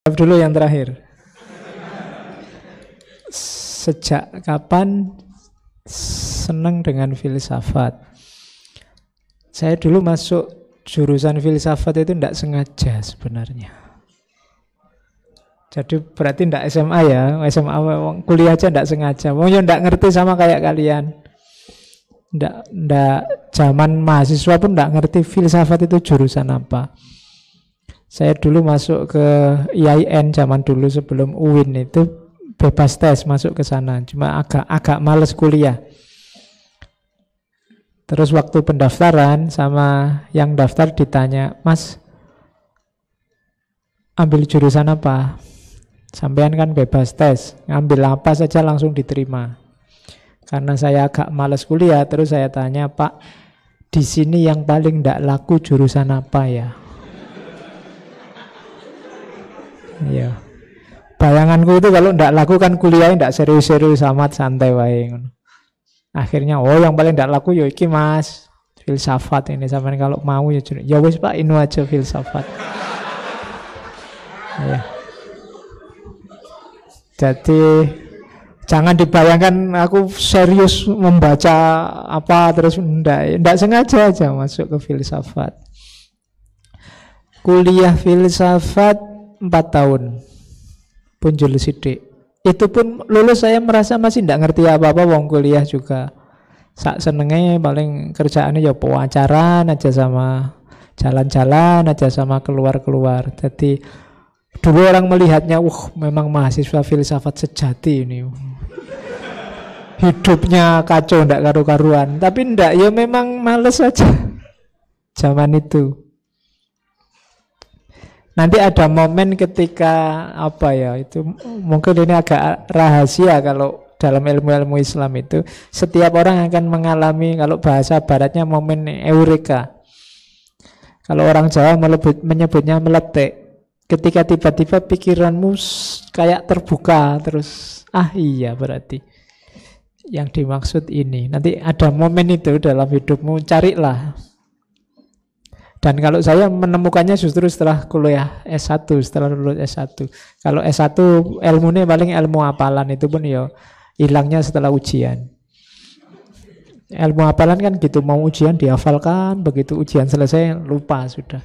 Jawab dulu yang terakhir. Sejak kapan senang dengan filsafat? Saya dulu masuk jurusan filsafat itu tidak sengaja sebenarnya. Jadi berarti tidak SMA ya, SMA kuliah aja tidak sengaja. Wong tidak ngerti sama kayak kalian. Ndak zaman mahasiswa pun tidak ngerti filsafat itu jurusan apa. Saya dulu masuk ke IAIN zaman dulu sebelum UIN itu bebas tes masuk ke sana. Cuma agak males kuliah. Terus waktu pendaftaran sama yang daftar ditanya, "Mas, ambil jurusan apa?" Sampean kan bebas tes, ngambil apa saja langsung diterima. Karena saya agak males kuliah, terus saya tanya, "Pak, di sini yang paling tidak laku jurusan apa ya?" Iya. Bayanganku itu kalau tidak laku kan kuliah tidak serius-serius amat, santai wae. Akhirnya, yang paling tidak laku ya iki Mas, filsafat ini. Sampean kalau mau ya wis Pak, ini aja filsafat. Ya. Jadi jangan dibayangkan aku serius membaca apa terus ndak sengaja aja masuk ke filsafat. Kuliah filsafat 4 tahun. Punjul sidik. Itu pun lulus saya merasa masih ndak ngerti apa-apa, wong kuliah juga. Sak senenge paling kerjaannya ya pewacaran aja sama jalan-jalan aja sama keluar-keluar. Jadi dulu orang melihatnya, memang mahasiswa filsafat sejati ini. Hidupnya kacau, ndak karu-karuan. Tapi ndak, ya memang males aja zaman itu. Nanti ada momen ketika apa ya, itu mungkin ini agak rahasia kalau dalam ilmu-ilmu Islam itu. Setiap orang akan mengalami, kalau bahasa baratnya, momen eureka. Kalau orang Jawa menyebutnya meletik. Ketika tiba-tiba pikiranmu kayak terbuka, terus iya berarti yang dimaksud ini. Nanti ada momen itu dalam hidupmu, carilah. Dan kalau saya menemukannya justru setelah kuliah S1, setelah lulus S1. Kalau S1 ilmunya paling ilmu hafalan, itu pun ya hilangnya setelah ujian. Ilmu hafalan kan gitu, mau ujian dihafalkan, begitu ujian selesai lupa sudah.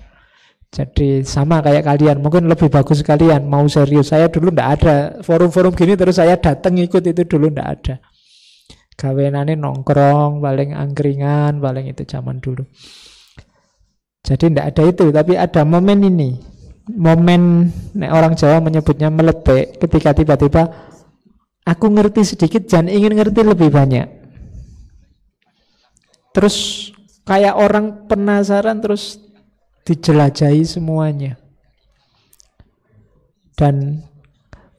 Jadi sama kayak kalian, mungkin lebih bagus kalian mau serius. Saya dulu ndak ada forum-forum gini terus saya datang ikut, itu dulu ndak ada. Gawenane nongkrong, paling angkringan, paling itu zaman dulu. Jadi tidak ada itu, tapi ada momen ini. Momen orang Jawa menyebutnya meletik, ketika tiba-tiba aku ngerti sedikit dan ingin ngerti lebih banyak. Terus kayak orang penasaran, terus dijelajahi semuanya. Dan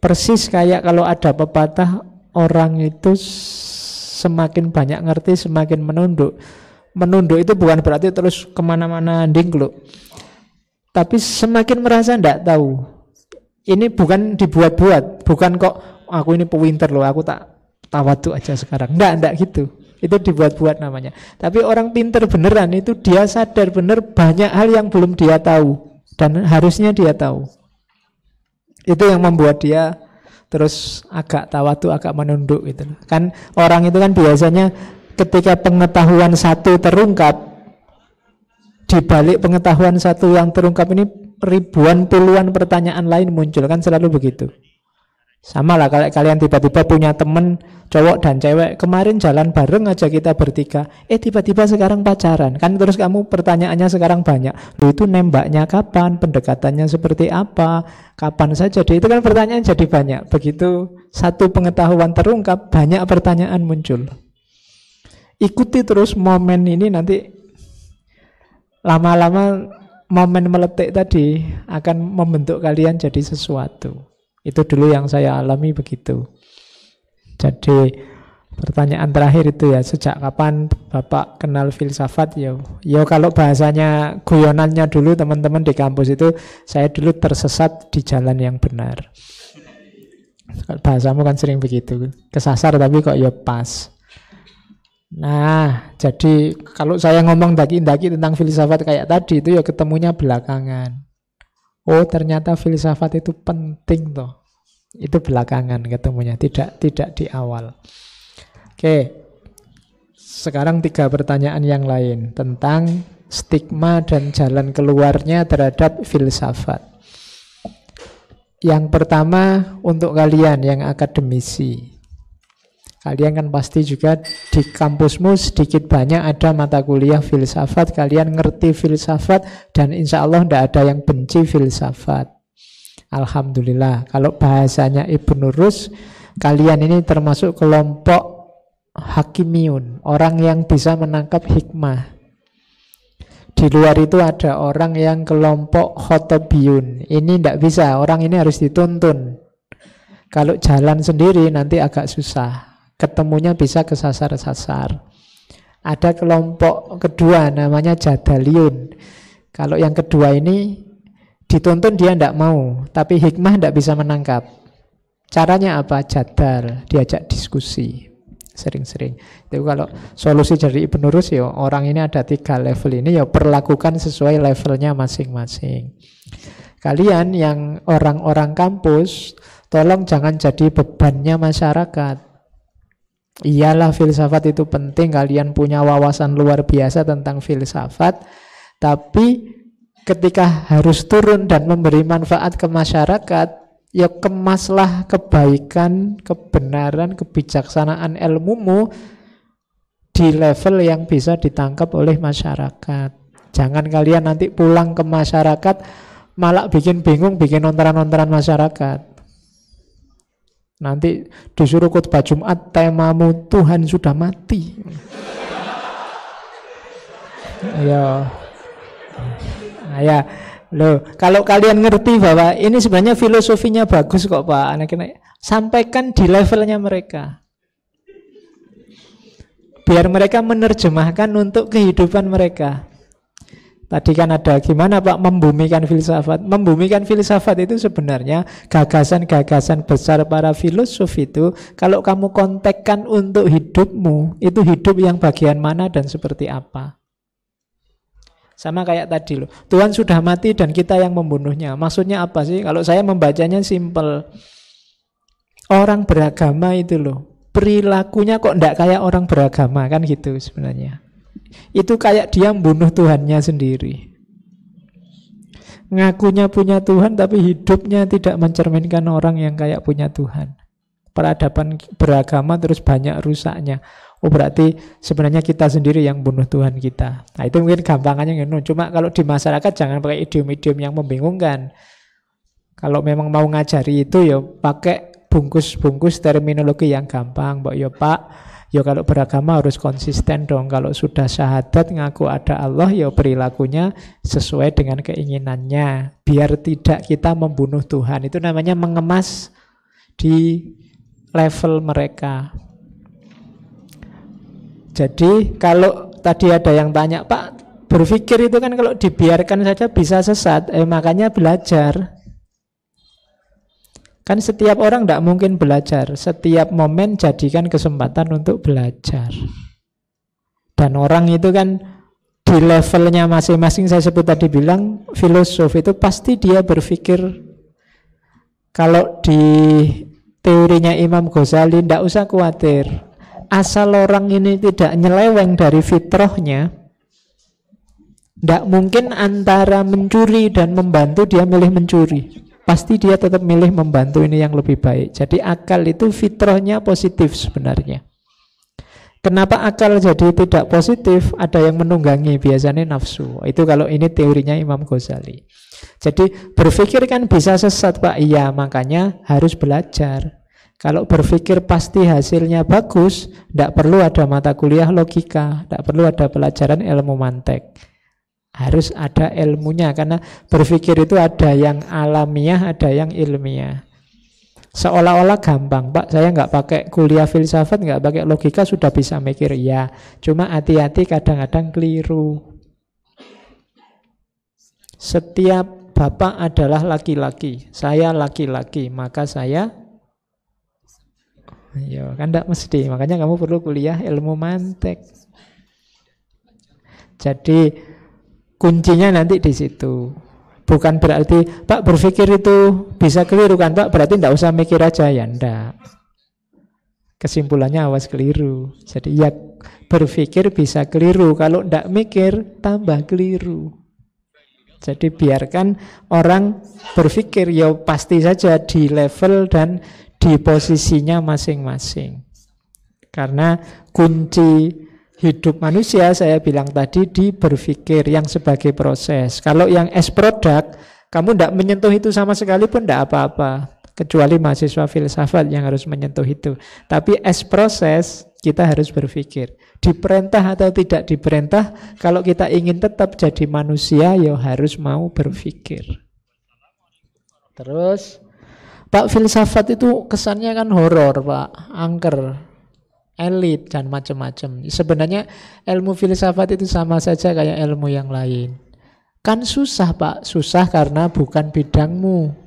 persis kayak kalau ada pepatah, orang itu semakin banyak ngerti semakin menunduk. Menunduk itu bukan berarti terus kemana-mana dingkluk, tapi semakin merasa tidak tahu. Ini bukan dibuat-buat, bukan kok aku ini pewinter loh, aku tak tawaduk aja sekarang. Enggak gitu. Itu dibuat-buat namanya. Tapi orang pinter beneran itu dia sadar bener banyak hal yang belum dia tahu dan harusnya dia tahu. Itu yang membuat dia terus agak tawaduk, agak menunduk gitu. Kan orang itu kan biasanya ketika pengetahuan satu terungkap, di balik pengetahuan satu yang terungkap ini ribuan puluhan pertanyaan lain muncul, kan selalu begitu. Sama lah kalau kalian tiba-tiba punya temen cowok dan cewek, kemarin jalan bareng aja kita bertiga, tiba-tiba sekarang pacaran, kan terus kamu pertanyaannya sekarang banyak. Loh, itu nembaknya kapan, pendekatannya seperti apa, kapan saja, itu kan pertanyaan jadi banyak. Begitu satu pengetahuan terungkap, banyak pertanyaan muncul. Ikuti terus momen ini, nanti lama-lama momen meletik tadi akan membentuk kalian jadi sesuatu. Itu dulu yang saya alami begitu. Jadi pertanyaan terakhir itu ya, sejak kapan Bapak kenal filsafat? Ya kalau bahasanya guyonannya dulu teman-teman di kampus itu, saya dulu tersesat di jalan yang benar. Bahasamu kan sering begitu, kesasar tapi kok ya pas. Nah, jadi kalau saya ngomong daki-daki tentang filsafat kayak tadi itu ya ketemunya belakangan. Oh, ternyata filsafat itu penting toh. Itu belakangan ketemunya, tidak di awal. Oke. Sekarang 3 pertanyaan yang lain tentang stigma dan jalan keluarnya terhadap filsafat. Yang pertama untuk kalian yang akademisi. Kalian kan pasti juga di kampusmu sedikit banyak ada mata kuliah filsafat. Kalian ngerti filsafat dan insya Allah tidak ada yang benci filsafat. Alhamdulillah. Kalau bahasanya Ibnu Rus, kalian ini termasuk kelompok hakimiyun, orang yang bisa menangkap hikmah. Di luar itu ada orang yang kelompok khotobiyun. Ini tidak bisa, orang ini harus dituntun. Kalau jalan sendiri nanti agak susah. Ketemunya bisa kesasar-sasar. Ada kelompok kedua namanya jadaliyun. Kalau yang kedua ini dituntun dia tidak mau, tapi hikmah tidak bisa menangkap. Caranya apa? Jadal, diajak diskusi. Sering-sering. Itu kalau solusi dari Ibnu Rus ya, orang ini ada 3 level ini ya perlakukan sesuai levelnya masing-masing. Kalian yang orang-orang kampus, tolong jangan jadi bebannya masyarakat. Iyalah filsafat itu penting, kalian punya wawasan luar biasa tentang filsafat, tapi ketika harus turun dan memberi manfaat ke masyarakat, ya kemaslah kebaikan, kebenaran, kebijaksanaan ilmumu di level yang bisa ditangkap oleh masyarakat. Jangan kalian nanti pulang ke masyarakat malah bikin bingung, bikin ontaran-ontaran masyarakat. Nanti disuruh khutbah Jumat, temamu Tuhan sudah mati. Ya. Ya. Loh, kalau kalian ngerti bahwa ini sebenarnya filosofinya bagus kok Pak, anak-anak, sampaikan di levelnya mereka. Biar mereka menerjemahkan untuk kehidupan mereka. Tadi kan ada gimana Pak membumikan filsafat. Membumikan filsafat itu sebenarnya gagasan-gagasan besar para filosof itu, kalau kamu kontekkan untuk hidupmu, itu hidup yang bagian mana dan seperti apa. Sama kayak tadi loh, Tuhan sudah mati dan kita yang membunuhnya. Maksudnya apa sih? Kalau saya membacanya simpel. Orang beragama itu loh, perilakunya kok enggak kayak orang beragama, kan gitu sebenarnya. Itu kayak dia membunuh Tuhannya sendiri. Ngakunya punya Tuhan tapi hidupnya tidak mencerminkan orang yang kayak punya Tuhan. Peradaban beragama terus banyak rusaknya. Oh berarti sebenarnya kita sendiri yang bunuh Tuhan kita. Nah itu mungkin gampangannya gitu. Cuma kalau di masyarakat jangan pakai idiom-idiom yang membingungkan. Kalau memang mau ngajari itu ya pakai bungkus-bungkus terminologi yang gampang. Mbak ya Pak, ya kalau beragama harus konsisten dong. Kalau sudah syahadat ngaku ada Allah, ya perilakunya sesuai dengan keinginannya. Biar tidak kita membunuh Tuhan. Itu namanya mengemas di level mereka. Jadi kalau tadi ada yang tanya, Pak, berpikir itu kan kalau dibiarkan saja bisa sesat, makanya belajar. Kan setiap orang tidak mungkin belajar, setiap momen jadikan kesempatan untuk belajar. Dan orang itu kan di levelnya masing-masing, saya sebut tadi bilang, filosof itu pasti dia berpikir. Kalau di teorinya Imam Ghazali, tidak usah khawatir. Asal orang ini tidak nyeleweng dari fitrahnya, tidak mungkin antara mencuri dan membantu dia milih mencuri. Pasti dia tetap milih membantu, ini yang lebih baik. Jadi akal itu fitrahnya positif sebenarnya. Kenapa akal jadi tidak positif? Ada yang menunggangi, biasanya nafsu. Itu kalau ini teorinya Imam Ghazali. Jadi berpikir kan bisa sesat Pak. Iya, makanya harus belajar. Kalau berpikir pasti hasilnya bagus, tidak perlu ada mata kuliah logika, tidak perlu ada pelajaran ilmu mantek. Harus ada ilmunya, karena berpikir itu ada yang alamiah, ada yang ilmiah. Seolah-olah gampang, Pak, saya nggak pakai kuliah filsafat, nggak pakai logika, sudah bisa mikir. Ya, cuma hati-hati kadang-kadang keliru. Setiap bapak adalah laki-laki, saya laki-laki, maka saya... Ya, kan tidak mesti. Makanya kamu perlu kuliah ilmu mantek. Jadi kuncinya nanti di situ. Bukan berarti Pak berpikir itu bisa keliru kan Pak, berarti tidak usah mikir aja, ya enggak. Kesimpulannya awas keliru. Jadi ya berpikir bisa keliru, kalau tidak mikir tambah keliru. Jadi biarkan orang berpikir, ya pasti saja di level dan di posisinya masing-masing. Karena kunci hidup manusia saya bilang tadi di berpikir yang sebagai proses. Kalau yang as product, kamu tidak menyentuh itu sama sekali pun tidak apa-apa. Kecuali mahasiswa filsafat yang harus menyentuh itu. Tapi as proses, kita harus berpikir. Diperintah atau tidak diperintah, kalau kita ingin tetap jadi manusia, ya harus mau berpikir. Terus, Pak, filsafat itu kesannya kan horor, Pak, angker, elit, dan macam-macam. Sebenarnya ilmu filsafat itu sama saja kayak ilmu yang lain. Kan susah, Pak, susah karena bukan bidangmu.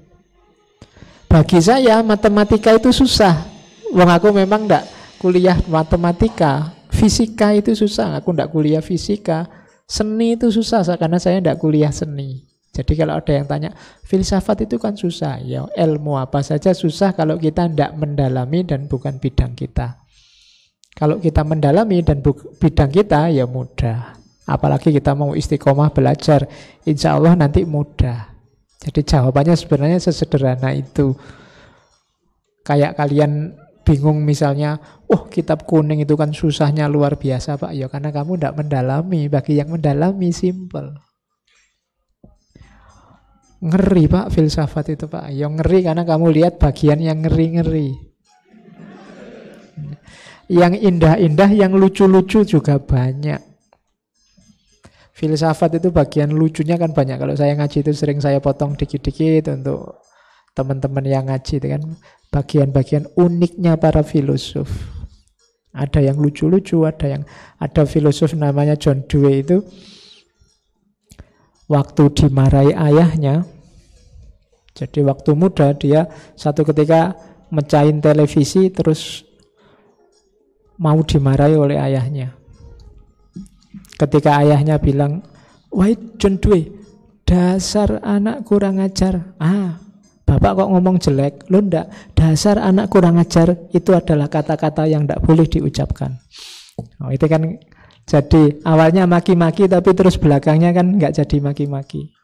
Bagi saya matematika itu susah. Wong aku memang enggak kuliah matematika. Fisika itu susah, aku enggak kuliah fisika. Seni itu susah karena saya enggak kuliah seni. Jadi kalau ada yang tanya, filsafat itu kan susah. Ya, ilmu apa saja susah kalau kita enggak mendalami dan bukan bidang kita. Kalau kita mendalami dan bidang kita, ya mudah. Apalagi kita mau istiqomah belajar, insya Allah nanti mudah. Jadi jawabannya sebenarnya sesederhana itu. Kayak kalian bingung misalnya, oh kitab kuning itu kan susahnya luar biasa Pak. Ya karena kamu tidak mendalami. Bagi yang mendalami simple. Ngeri Pak filsafat itu Pak. Ya ngeri karena kamu lihat bagian yang ngeri-ngeri. Yang indah-indah, yang lucu-lucu juga banyak. Filsafat itu bagian lucunya kan banyak. Kalau saya ngaji itu sering saya potong dikit-dikit untuk teman-teman yang ngaji itu kan. Bagian-bagian uniknya para filosof. Ada yang lucu-lucu, ada filosof namanya John Dewey itu. Waktu dimarahi ayahnya, jadi waktu muda dia satu ketika mecahin televisi terus mau dimarahi oleh ayahnya. Ketika ayahnya bilang, wahai John Dewey, dasar anak kurang ajar. Bapak kok ngomong jelek? Lo ndak, dasar anak kurang ajar itu adalah kata-kata yang ndak boleh diucapkan. Oh, itu kan jadi awalnya maki-maki tapi terus belakangnya kan nggak jadi maki-maki.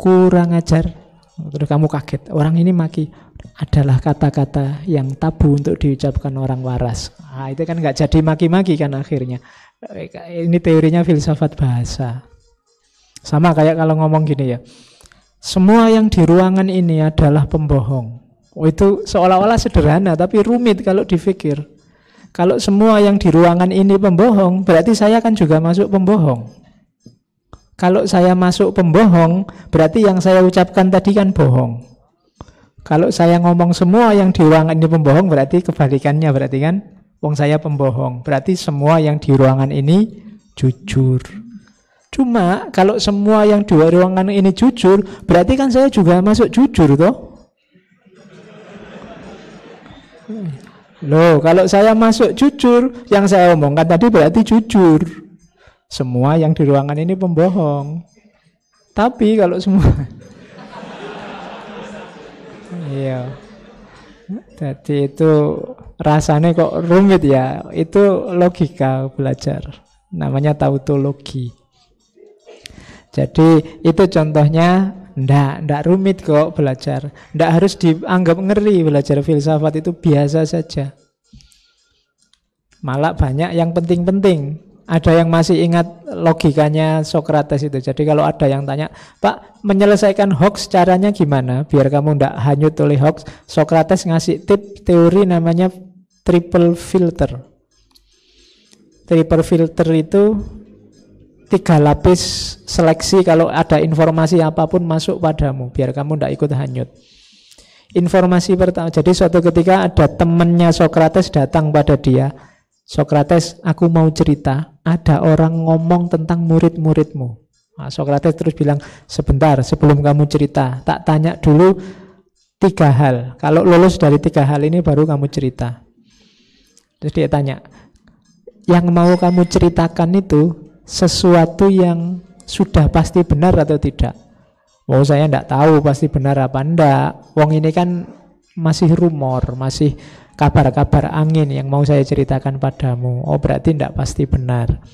Kurang ajar. Terus kamu kaget, orang ini maki adalah kata-kata yang tabu untuk diucapkan orang waras. Itu kan nggak jadi maki-maki kan akhirnya. Ini teorinya filsafat bahasa. Sama kayak kalau ngomong gini ya. Semua yang di ruangan ini adalah pembohong. Itu seolah-olah sederhana tapi rumit kalau dipikir. Kalau semua yang di ruangan ini pembohong, berarti saya kan juga masuk pembohong. Kalau saya masuk pembohong, berarti yang saya ucapkan tadi kan bohong. Kalau saya ngomong semua yang di ruangan ini pembohong, berarti kebalikannya, berarti kan wong saya pembohong. Berarti semua yang di ruangan ini jujur. Cuma kalau semua yang di ruangan ini jujur, berarti kan saya juga masuk jujur toh? Loh, kalau saya masuk jujur, yang saya omongkan tadi berarti jujur. Semua yang di ruangan ini pembohong. Tapi kalau semua iya. Jadi itu rasanya kok rumit ya. Itu logika belajar. Namanya tautologi. Jadi itu contohnya ndak rumit kok belajar. Ndak harus dianggap ngeri belajar filsafat, itu biasa saja. Malah banyak yang penting-penting. Ada yang masih ingat logikanya Socrates itu. Jadi kalau ada yang tanya, Pak, menyelesaikan hoax caranya gimana? Biar kamu ndak hanyut oleh hoax. Socrates ngasih teori namanya triple filter. Triple filter itu 3 lapis seleksi kalau ada informasi apapun masuk padamu, biar kamu tidak ikut hanyut. Informasi pertama, jadi suatu ketika ada temannya Socrates datang pada dia, Socrates, aku mau cerita, ada orang ngomong tentang murid-muridmu. Nah, Socrates terus bilang, sebentar sebelum kamu cerita, tak tanya dulu 3 hal. Kalau lulus dari 3 hal ini baru kamu cerita. Terus dia tanya, yang mau kamu ceritakan itu sesuatu yang sudah pasti benar atau tidak? Oh saya tidak tahu pasti benar apa enggak. Wong ini kan masih rumor, masih kabar-kabar angin yang mau saya ceritakan padamu. Oh berarti tidak pasti benar.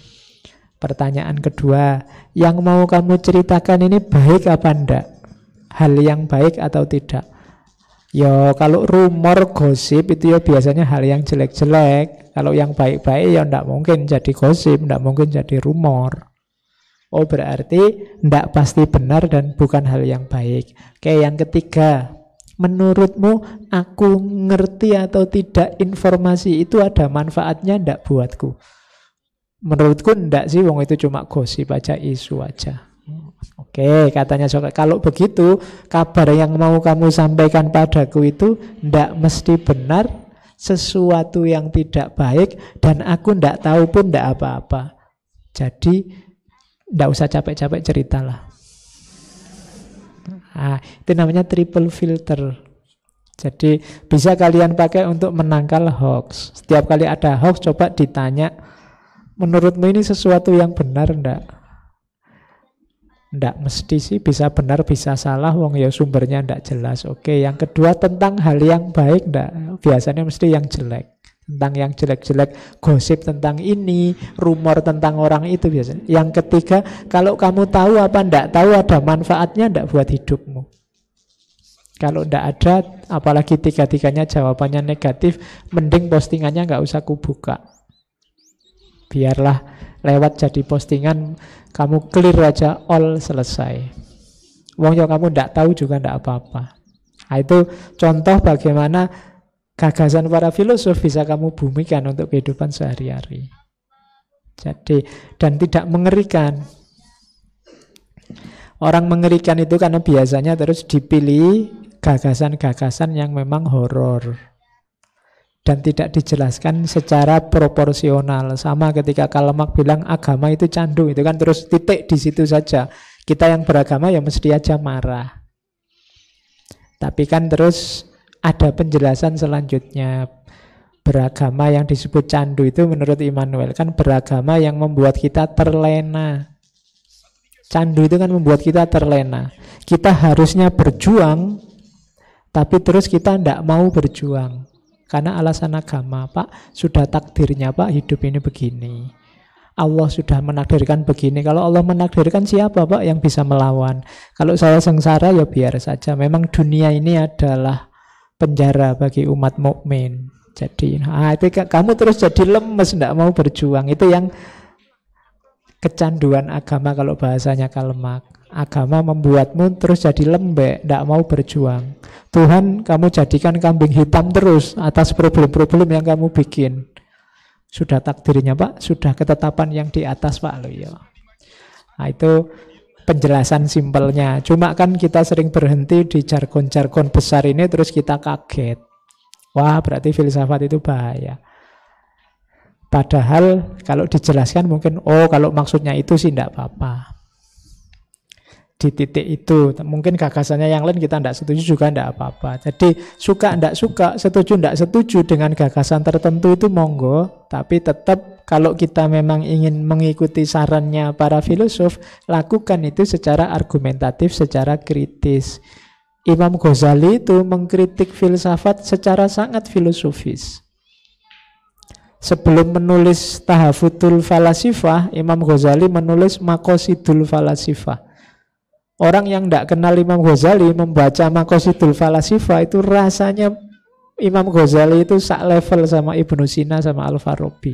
Pertanyaan kedua, yang mau kamu ceritakan ini baik apa enggak? Hal yang baik atau tidak? Ya kalau rumor, gosip itu ya biasanya hal yang jelek-jelek. Kalau yang baik-baik ya enggak mungkin jadi gosip, enggak mungkin jadi rumor. Oh berarti tidak pasti benar dan bukan hal yang baik. Oke, yang ketiga, menurutmu aku ngerti atau tidak informasi itu ada manfaatnya tidak buatku? Menurutku tidak sih, wong itu cuma gosip aja, isu aja. Oke, katanya Sokrates, kalau begitu kabar yang mau kamu sampaikan padaku itu tidak mesti benar, sesuatu yang tidak baik, dan aku tidak tahu pun tidak apa-apa. Jadi tidak usah capek-capek ceritalah. Nah, itu namanya triple filter. Jadi bisa kalian pakai untuk menangkal hoax. Setiap kali ada hoax coba ditanya, menurutmu ini sesuatu yang benar enggak? Enggak mesti sih, bisa benar bisa salah, wong ya sumbernya enggak jelas. Oke, yang kedua tentang hal yang baik enggak? Biasanya mesti yang jelek. Tentang yang jelek-jelek, gosip tentang ini, rumor tentang orang itu biasanya. Yang ketiga, kalau kamu tahu apa enggak tahu ada manfaatnya enggak buat hidupmu. Kalau enggak ada, apalagi tiga-tiganya jawabannya negatif, mending postingannya enggak usah kubuka. Biarlah lewat jadi postingan, kamu clear aja, all selesai. Wong yang kamu enggak tahu juga enggak apa-apa. Nah, itu contoh bagaimana gagasan para filosof bisa kamu bumikan untuk kehidupan sehari-hari. Jadi, dan tidak mengerikan. Orang mengerikan itu karena biasanya terus dipilih gagasan-gagasan yang memang horor dan tidak dijelaskan secara proporsional. Sama ketika Karl Marx bilang agama itu candu, itu kan terus titik di situ saja. Kita yang beragama ya mesti aja marah. Tapi kan terus ada penjelasan selanjutnya. Beragama yang disebut candu itu menurut Immanuel kan beragama yang membuat kita terlena. Candu itu kan membuat kita terlena. Kita harusnya berjuang, tapi terus kita tidak mau berjuang. Karena alasan agama, Pak, sudah takdirnya Pak hidup ini begini. Allah sudah menakdirkan begini. Kalau Allah menakdirkan siapa Pak yang bisa melawan? Kalau saya sengsara ya biar saja. Memang dunia ini adalah penjara bagi umat mukmin. Jadi, itu kamu terus jadi lemes, tidak mau berjuang. Itu yang kecanduan agama kalau bahasanya Karl Marx. Agama membuatmu terus jadi lembek, tidak mau berjuang. Tuhan kamu jadikan kambing hitam terus atas problem-problem yang kamu bikin. Sudah takdirnya Pak, sudah ketetapan yang di atas Pak loh ya. Nah, itu penjelasan simpelnya. Cuma kan kita sering berhenti di jargon-jargon besar ini terus kita kaget. Wah, berarti filsafat itu bahaya. Padahal kalau dijelaskan mungkin, oh kalau maksudnya itu sih tidak apa-apa. Di titik itu, mungkin gagasannya yang lain kita tidak setuju juga tidak apa-apa. Jadi suka tidak suka, setuju tidak setuju dengan gagasan tertentu itu monggo. Tapi tetap kalau kita memang ingin mengikuti sarannya para filosof, lakukan itu secara argumentatif, secara kritis. Imam Ghazali itu mengkritik filsafat secara sangat filosofis. Sebelum menulis Tahafutul Falasifah, Imam Ghazali menulis Maqasidul Falasifah. Orang yang tidak kenal Imam Ghazali membaca Maqasidul Falasifah itu rasanya Imam Ghazali itu sak level sama Ibnu Sina sama Al-Farabi.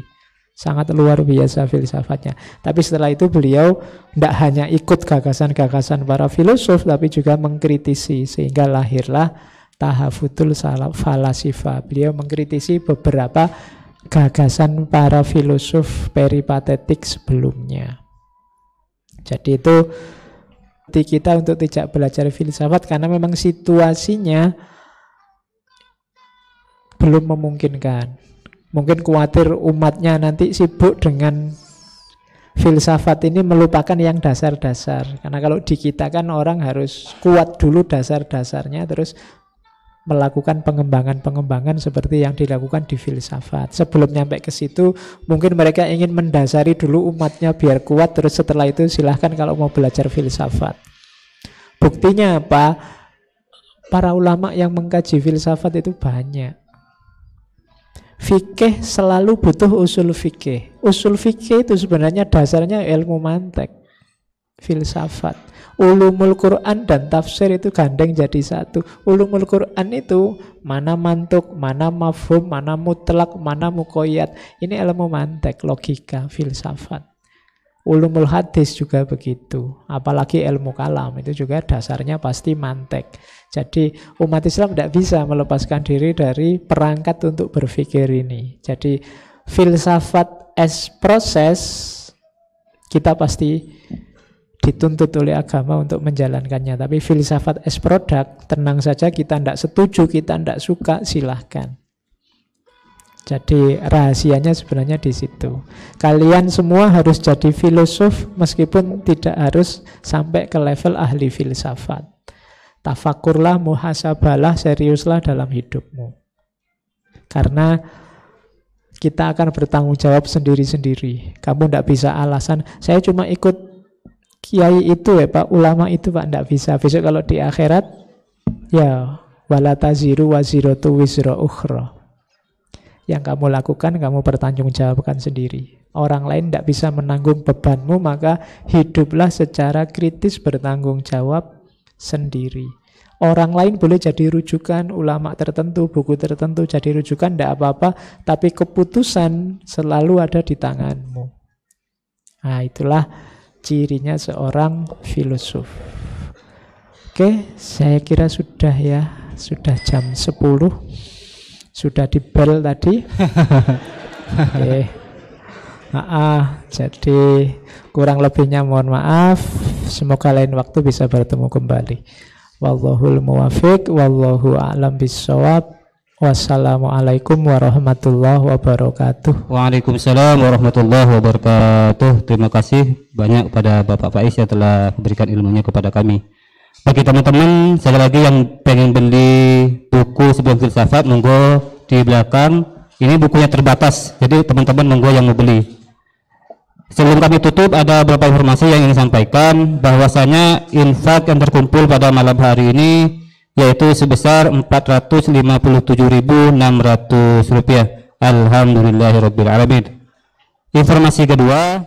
Sangat luar biasa filsafatnya. Tapi setelah itu beliau tidak hanya ikut gagasan-gagasan para filosof, tapi juga mengkritisi. Sehingga lahirlah Tahafutul Falasifah. Beliau mengkritisi beberapa gagasan para filosof peripatetik sebelumnya. Jadi itu kita untuk tidak belajar filsafat karena memang situasinya belum memungkinkan. Mungkin khawatir umatnya nanti sibuk dengan filsafat ini melupakan yang dasar-dasar. Karena kalau di kita kan orang harus kuat dulu dasar-dasarnya, terus melakukan pengembangan-pengembangan seperti yang dilakukan di filsafat. Sebelum nyampe ke situ, mungkin mereka ingin mendasari dulu umatnya biar kuat, terus setelah itu silahkan kalau mau belajar filsafat. Buktinya apa? Para ulama yang mengkaji filsafat itu banyak. Fikih selalu butuh usul fikih. Usul fikih itu sebenarnya dasarnya ilmu mantek, filsafat. Ulumul Quran dan tafsir itu gandeng jadi satu. Ulumul Quran itu mana mantuk, mana mafhum, mana mutlak, mana muqayyad. Ini ilmu mantek, logika, filsafat. Ulumul hadis juga begitu. Apalagi ilmu kalam itu juga dasarnya pasti mantek. Jadi umat Islam tidak bisa melepaskan diri dari perangkat untuk berpikir ini. Jadi filsafat as proses kita pasti dituntut oleh agama untuk menjalankannya. Tapi filsafat as produk, tenang saja, kita tidak setuju, kita tidak suka, silahkan. Jadi rahasianya sebenarnya di situ. Kalian semua harus jadi filosof meskipun tidak harus sampai ke level ahli filsafat. Tafakurlah, muhasabalah, seriuslah dalam hidupmu. Karena kita akan bertanggung jawab sendiri-sendiri. Kamu tidak bisa alasan, saya cuma ikut kiai itu ya Pak, ulama itu Pak, tidak bisa. Besok kalau di akhirat, ya wala taziru waziratu wizra ukhra. Yang kamu lakukan, kamu pertanggungjawabkan sendiri. Orang lain tidak bisa menanggung bebanmu, maka hiduplah secara kritis bertanggung jawab sendiri. Orang lain boleh jadi rujukan, ulama tertentu, buku tertentu jadi rujukan, tidak apa-apa, tapi keputusan selalu ada di tanganmu. Nah, itulah cirinya seorang filosof. Oke, saya kira sudah ya, sudah jam 10. Sudah di bel tadi. Oke. Jadi kurang lebihnya mohon maaf. Semoga lain waktu bisa bertemu kembali. Wallahul muwafiq, wallahu a'lam bissawab. Wassalamualaikum warahmatullahi wabarakatuh. Waalaikumsalam warahmatullahi wabarakatuh. Terima kasih banyak pada Bapak Faiz yang telah memberikan ilmunya kepada kami. Bagi teman-teman sekali lagi yang pengen beli buku Sebuah Filsafat, monggo di belakang. Ini bukunya terbatas, jadi teman-teman monggo yang mau beli. Sebelum kami tutup, ada beberapa informasi yang ingin sampaikan, bahwasanya infak yang terkumpul pada malam hari ini yaitu sebesar Rp457.600. Alhamdulillahirabbil alamin. Informasi kedua,